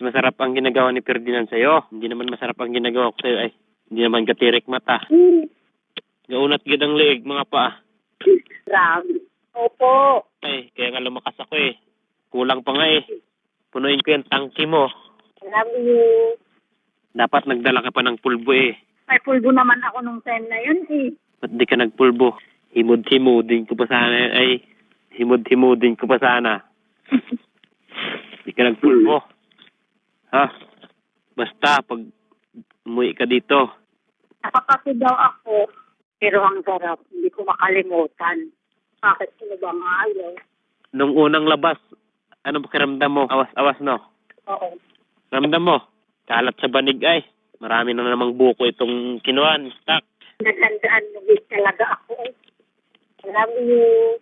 masarap ang ginagawa ni Ferdinand sa'yo. Hindi naman masarap ang ginagawa ko sa'yo. Ay, hindi naman katirik mata. Gaunat gid ang leeg, mga paa. Grabe. Opo. Ay, kaya nga lumakas ako eh. Kulang pa nga eh. Punuin ko yung tangki mo. Love you. Dapat nagdala ka pa ng pulbo eh. May pulbo naman ako nung time na yun eh. Ba't di ka nagpulbo? Himod-himudin ko pa sana. Ay, himod-himudin ko pa sana. Di ka nagpulbo. Ha? Basta, pag umuwi ka dito. Napapasi daw ako. Pero ang sarap. Hindi ko makalimutan. Bakit sino ba nga ayaw? Nung unang labas, ano pakiramdam mo? Awas-awas, no? Oo. Ramdam mo? Kalat sa banig ay. Marami na namang buko itong kinuan. Tak. Naghandaan mo din talaga ako eh. Love you.